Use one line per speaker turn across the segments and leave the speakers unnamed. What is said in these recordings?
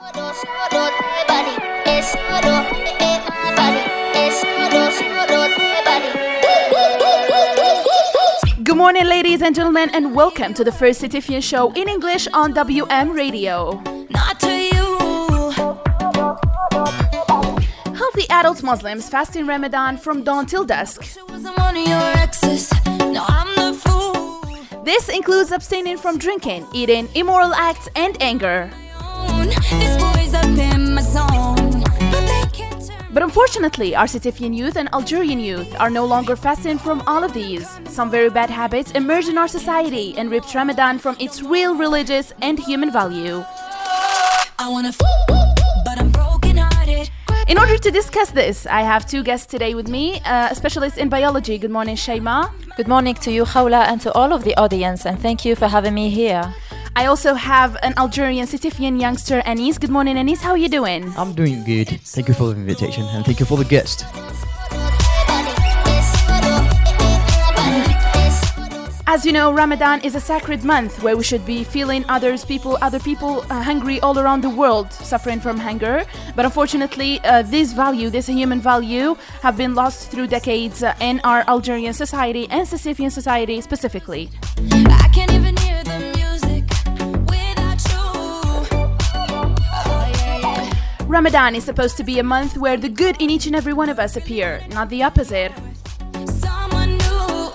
Good morning, ladies and gentlemen, and welcome to the first Setifian show in English on WM Radio.
Not to you.
Healthy adult Muslims fast in Ramadan from dawn till dusk.
She wasn't one of your exes. No, I'm the fool.
This includes abstaining from drinking, eating, immoral acts, and anger.
This boy's up in my zone, but they can't turn.
But unfortunately, our Setifian youth and Algerian youth are no longer fasting from all of these. Some very bad habits emerge in our society and rips Ramadan from its real religious and human value.
I wanna but I'm broken hearted.
In order to discuss this, I have two guests today with me, a specialist in biology. Good morning, Shayma.
Good morning to you, Khawla, and to all of the audience, and thank you for having me here.
I also have an Algerian Setifian youngster, Anis. Good morning, Anis. How are you doing?
I'm doing good. Thank you for the invitation and thank you for the guest.
As you know, Ramadan is a sacred month where we should be feeling other people hungry all around the world, suffering from hunger. But unfortunately, this human value, have been lost through decades in our Algerian society and Setifian society specifically.
I can't even hear the music without you. Oh, yeah.
Ramadan is supposed to be a month where the good in each and every one of us appear, not the opposite.
Someone new.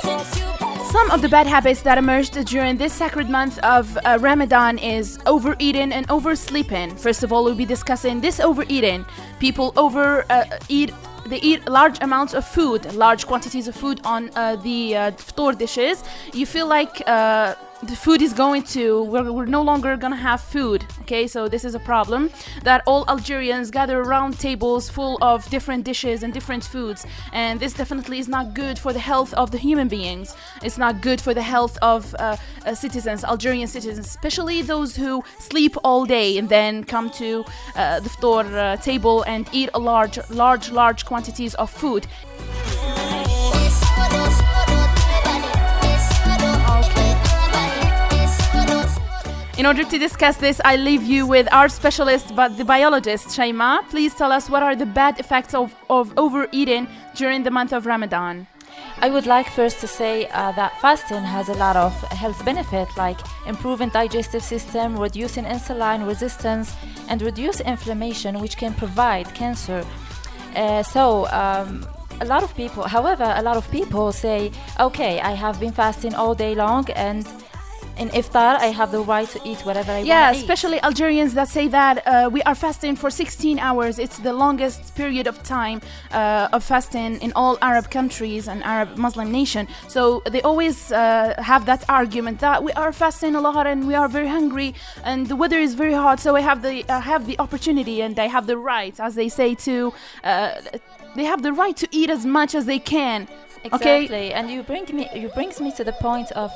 Since you
Some of the bad habits that emerged during this sacred month of Ramadan is overeating and oversleeping. First of all, we'll be discussing this overeating. People they eat large amounts of food, large quantities of food on the iftar dishes. You feel like the food is we're no longer gonna have food. Okay, so this is a problem that all Algerians gather around tables full of different dishes and different foods, and this definitely is not good for the health of the human beings. It's not good for the health of citizens, Algerian citizens, especially those who sleep all day and then come to the iftar table and eat a large quantities of food. In order to discuss this, I leave you with our specialist, the biologist, Shayma. Please tell us what are the bad effects of overeating during the month of Ramadan.
I would like first to say that fasting has a lot of health benefit, like improving digestive system, reducing insulin resistance, and reduce inflammation, which can provide cancer. A lot of people say, okay, I have been fasting all day long, and in iftar, I have the right to eat whatever I want to eat.
Yeah, especially Algerians that say that we are fasting for 16 hours. It's the longest period of time of fasting in all Arab countries and Arab Muslim nation. So they always have that argument that we are fasting a lot and we are very hungry and the weather is very hot. So I have the opportunity and I have the right, as they say, they have the right to eat as much as they can.
Exactly,
Okay?
and you brings me to the point of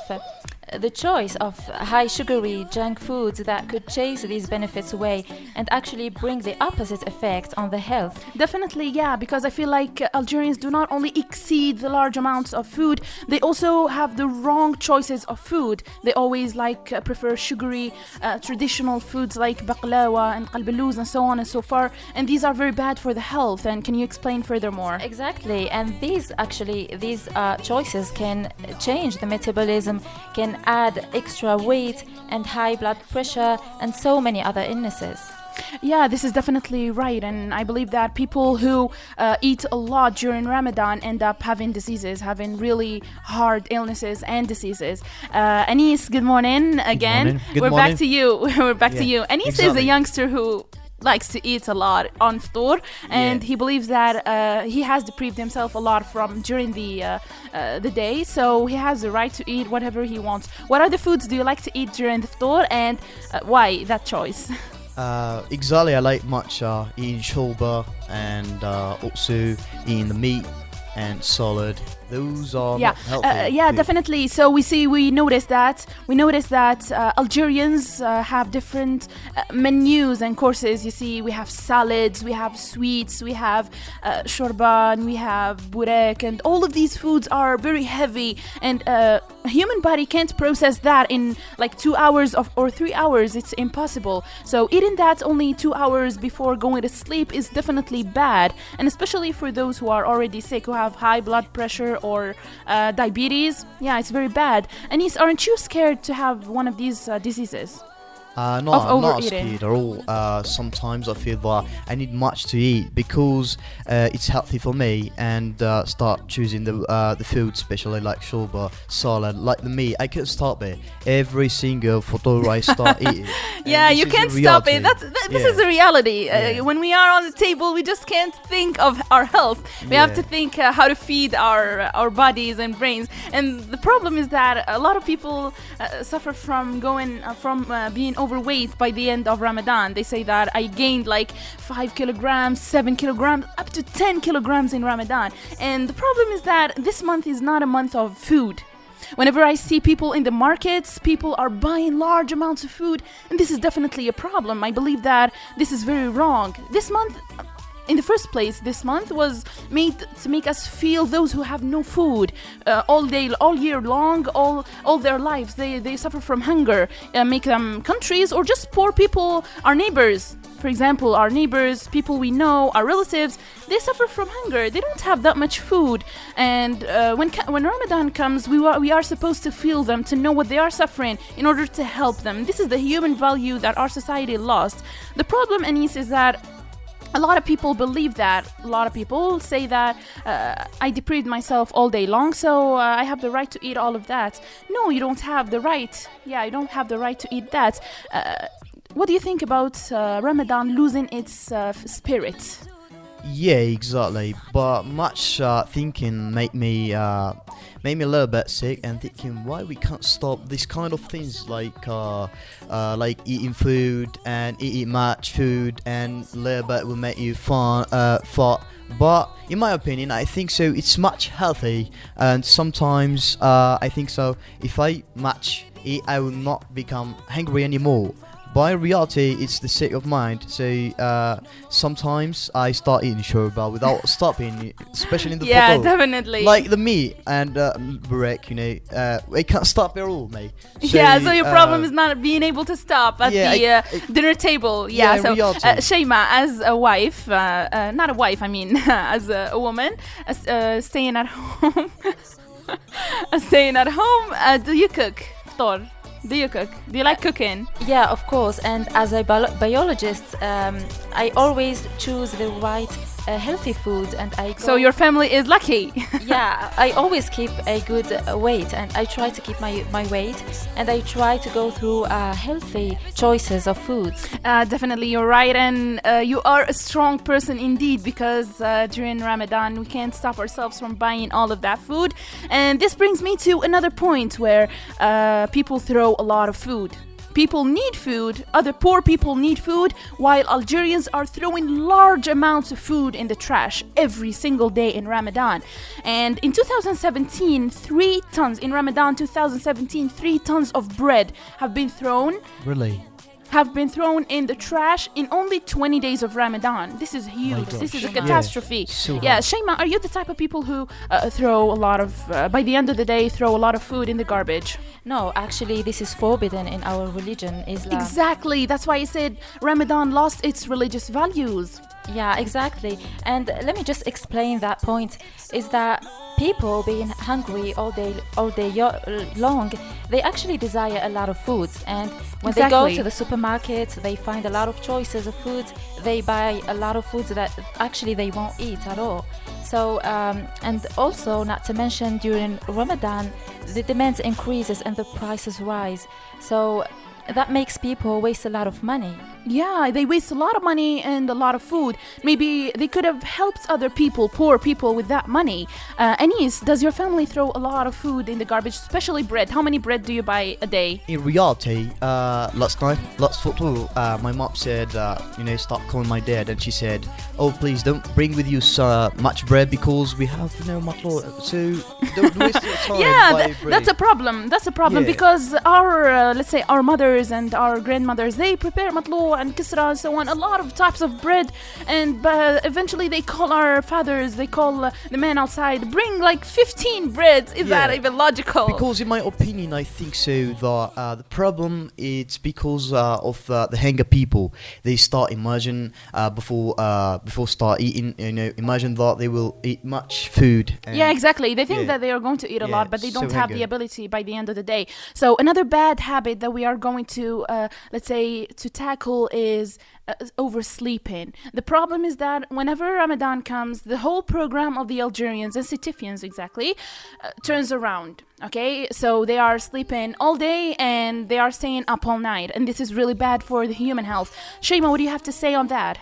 the choice of high sugary junk foods that could chase these benefits away and actually bring the opposite effect on the health.
Definitely, yeah, because I feel like Algerians do not only exceed the large amounts of food, they also have the wrong choices of food. They always prefer sugary traditional foods like baklawa and qalbalouz and so on and so forth, and these are very bad for the health. And can you explain furthermore?
Exactly, and these choices can change the metabolism, can add extra weight and high blood pressure and so many other illnesses.
Yeah, this is definitely right, and I believe that people who eat a lot during Ramadan end up having really hard illnesses and diseases. Anis, good morning again.
Good
We're
morning.
back to you. We're back to
Yeah,
you. Anis is a
exactly.
youngster who likes to eat a lot on iftar, and
Yeah.
he believes that he has deprived himself a lot from during the day, so he has the right to eat whatever he wants. What other foods do you like to eat during the iftar, and why that choice?
Exactly, I like much eating shorba and also eating the meat and salad. Those are not healthy.
Yeah,
food.
definitely. So we noticed that Algerians have different menus and courses. You see, we have salads, we have sweets, we have shorba, and we have burek, and all of these foods are very heavy and a human body can't process that in like 2 hours or 3 hours. It's impossible. So eating that only 2 hours before going to sleep is definitely bad, and especially for those who are already sick, who have high blood pressure or diabetes. Yeah, it's very bad. Anis, aren't you scared to have one of these diseases?
No,
Of
I'm not
overeating.
scared at all. Sometimes I feel that I need much to eat because it's healthy for me, and start choosing the food, especially like shorba, salad, like the meat. I can't stop it. Every single photo I start eating.
Yeah,
And
you
this is
can't
a
stop it.
reality.
This
Yeah.
is a reality.
Yeah.
When we are on the table, we just can't think of our health. We have to
Yeah.
think how to feed our bodies and brains. And the problem is that a lot of people suffer from being overweight by the end of Ramadan. They say that I gained like 5 kilograms, 7 kilograms, up to 10 kilograms in Ramadan. And the problem is that this month is not a month of food. Whenever I see people in the markets, people are buying large amounts of food, and this is definitely a problem. I believe that this is very wrong. This month, in the first place, this month was made to make us feel those who have no food all day, all year long, all their lives. They suffer from hunger. Make them countries or just poor people, our neighbors. For example, our neighbors, people we know, our relatives, they suffer from hunger. They don't have that much food. And when Ramadan comes, we are supposed to feel them, to know what they are suffering in order to help them. This is the human value that our society lost. The problem, Anis, is that a lot of people believe that. A lot of people say that I deprived myself all day long, so I have the right to eat all of that. No, you don't have the right. Yeah, you don't have the right to eat that. What do you think about Ramadan losing its spirit?
Yeah, exactly. But much thinking made me a little bit sick, and thinking why we can't stop these kind of things like eating food and eating much food, and a little bit will make you fat. But in my opinion, I think so. It's much healthy, and sometimes I think so. If I much eat, I will not become hungry anymore. By reality, it's the state of mind. So sometimes I start eating shorba without stopping, especially in the
Yeah,
photo.
definitely.
Like the meat and burek, I can't stop at all, mate.
Yeah, so your problem is not being able to stop at
yeah,
the dinner table. Yeah,
yeah,
so
reality.
Shayma, as a wife, not a wife, I mean, as a woman, staying at home, staying at home, do you cook? Ftor? Do you cook? Do you like cooking?
Yeah, of course. And as a biologist, I always choose the right healthy foods, and I go,
So your family is lucky.
yeah, I always keep a good weight, and I try to keep my weight, and I try to go through healthy choices of foods.
Definitely, you're right, and you are a strong person indeed, because during Ramadan we can't stop ourselves from buying all of that food. And this brings me to another point where people throw a lot of food. People need food, other poor people need food, while Algerians are throwing large amounts of food in the trash every single day in Ramadan. And in 2017, 3 tons, in Ramadan 2017, 3 tons of bread have been thrown
Really?
in the trash in only 20 days of Ramadan. This is huge.
gosh.
This is a
Yeah.
catastrophe.
So
Yeah,
hard.
Shayma, are you the type of people who throw a lot of, by the end of the day, throw a lot of food in the garbage?
No, actually, this is forbidden in our religion, Islam.
Exactly. That's why I said Ramadan lost its religious values.
Yeah, exactly. And let me just explain that point. Is that people being hungry all day long, they actually desire a lot of foods, and when they go
Exactly.
to the supermarket, they find a lot of choices of foods. They buy a lot of foods that actually they won't eat at all. So and also, not to mention, during Ramadan the demand increases and the prices rise, so that makes people waste a lot of money.
Yeah, they waste a lot of money and a lot of food. Maybe they could have helped other people, poor people, with that money. Anis, does your family throw a lot of food in the garbage, especially bread? How many bread do you buy a day?
In reality, last photo, my mom said, stop calling my dad, and she said, "Oh, please don't bring with you much bread because we have, much more. So don't waste your time."
Yeah,
buying bread."
that's a problem. That's a problem
Yeah.
because our, let's say, our mothers and our grandmothers, they prepare matlo shiro and kisra and so on, a lot of types of bread. And eventually they call our fathers, they call the men outside, bring like 15 breads. Is that even logical?
Because in my opinion, I think so that the problem it's because of the Hanga people. They start imagine before start eating, imagine that they will eat much food.
Yeah, exactly. They think
Yeah.
that they are going to eat a
Yeah,
lot, but they don't
so
have the
hungry.
ability by the end of the day. So another bad habit that we are going to, let's say, to tackle is oversleeping. The problem is that whenever Ramadan comes, the whole program of the Algerians and Setifians exactly turns around. Okay, so they are sleeping all day and they are staying up all night, and this is really bad for the human health. Shema, what do you have to say on that?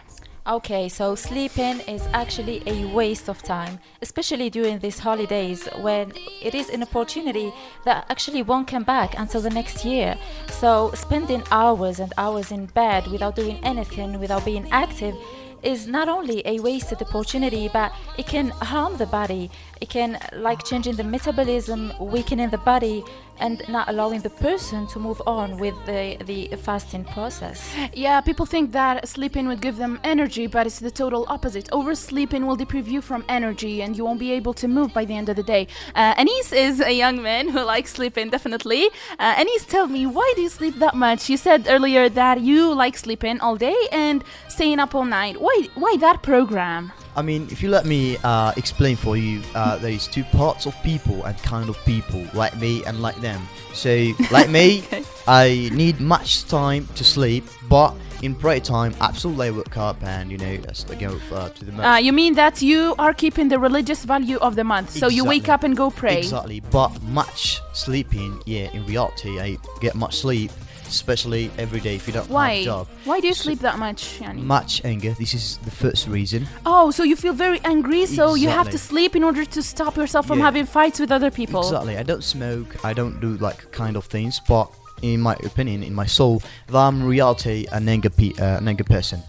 Okay, so sleeping is actually a waste of time, especially during these holidays when it is an opportunity that actually won't come back until the next year. So spending hours and hours in bed without doing anything, without being active, is not only a wasted opportunity, but it can harm the body. It can like changing the metabolism, weakening the body, and not allowing the person to move on with the fasting process.
Yeah, people think that sleeping would give them energy, but it's the total opposite. Oversleeping will deprive you from energy and you won't be able to move by the end of the day. Anis is a young man who likes sleeping, definitely. Anis, tell me, why do you sleep that much? You said earlier that you like sleeping all day and staying up all night. Why that program?
I mean, if you let me explain for you, there is two parts of people and kind of people, like me and like them. So, like me,
Okay.
I need much time to sleep, but in prayer time, absolutely I wake up and just go to the mosque.
You mean that you are keeping the religious value of the month, so you wake
Exactly.
up and go pray.
Exactly, but much sleeping, in reality, I get much sleep, especially every day if you don't have a
Why?
job.
Why do you
So-
sleep that much, Yani?
Much anger, this is the first reason.
Oh, so you feel very angry, so you have to
Exactly.
sleep in order to stop yourself from
Yeah.
having fights with other people.
Exactly, I don't smoke, I don't do like kind of things, but in my opinion, in my soul, that I'm reality an anger person.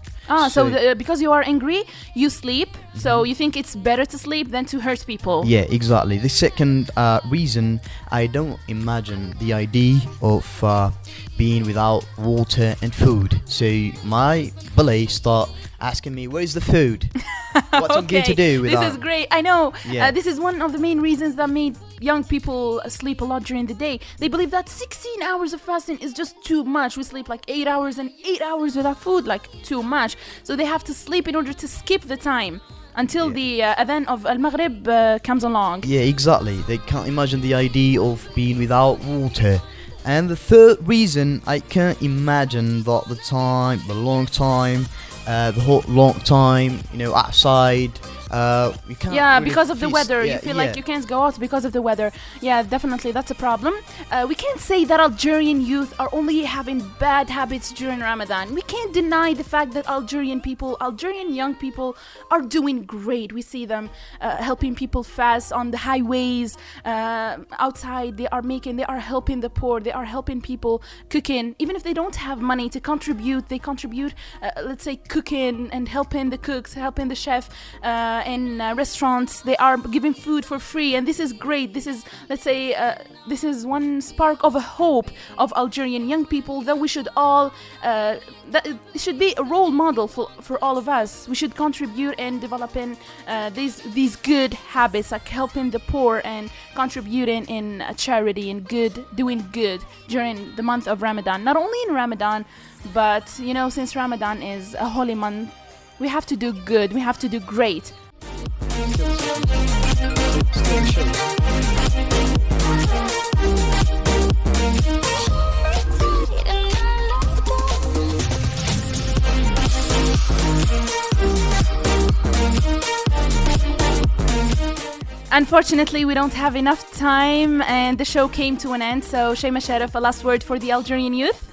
So because you are angry, you sleep. So you think it's better to sleep than to hurt people.
Yeah, exactly. The second reason, I don't imagine the idea of being without water and food. So my belly start asking me, where's the food? What I'm going to do with
this
that?
is great. I know.
Yeah.
This is one of the main reasons that made young people sleep a lot during the day. They believe that 16 hours of fasting is just too much. We sleep like 8 hours, and 8 hours without food, like too much. So they have to sleep in order to skip the time until the adhan of al-Maghrib comes along.
Yeah, exactly. They can't imagine the idea of being without water. And the third reason, I can't imagine that the long time, the whole long time, outside. You can't
Yeah,
really
because of the
feast.
weather.
Yeah,
You feel
yeah.
like you can't go out because of the weather. Yeah, definitely, that's a problem. We can't say that Algerian youth are only having bad habits during Ramadan. We can't deny the fact that Algerian young people are doing great. We see them helping people fast on the highways, outside. They are helping the poor. They are helping people cooking. Even if they don't have money to contribute, they contribute, let's say, cooking and helping the cooks, helping the chef. In restaurants, they are giving food for free, and this is great. This is, let's say, this is one spark of a hope of Algerian young people that we should all, that it should be a role model for all of us. We should contribute in developing these good habits, like helping the poor and contributing in charity and doing good during the month of Ramadan. Not only in Ramadan, but since Ramadan is a holy month, we have to do good. We have to do great. Unfortunately, we don't have enough time and the show came to an end. So, Shayma Sharif, a last word for the Algerian youth?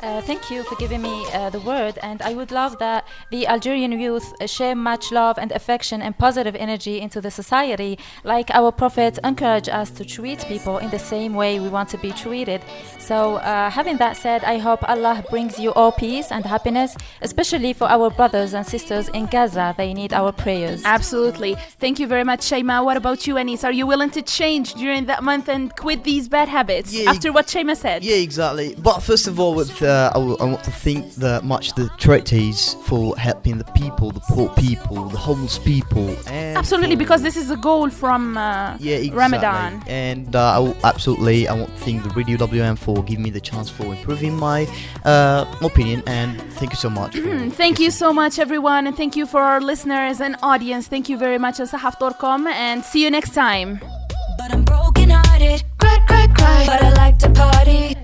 Thank you for giving me the word, and I would love that the Algerian youth share much love and affection and positive energy into the society, like our Prophet encouraged us to treat people in the same way we want to be treated. So having that said, I hope Allah brings you all peace and happiness, especially for our brothers and sisters in Gaza. They need our prayers.
Absolutely. Thank you very much, Shayma. What about you, Anis? Are you willing to change during that month and quit these bad habits
Yeah,
after what Shayma said?
Yeah, exactly. But first of all, with I want to thank the charities for helping the people, the poor people, the homeless people. And
Absolutely, because this is a goal from
exactly.
Ramadan.
And I want to thank the Radio WM for giving me the chance for improving my opinion. And thank you so much.
Thank you so much, everyone, and thank you for our listeners and audience. Thank you very much, Sahaf.com, and see you next time.
But I'm broken hearted, cry, cry, cry. But I like to party.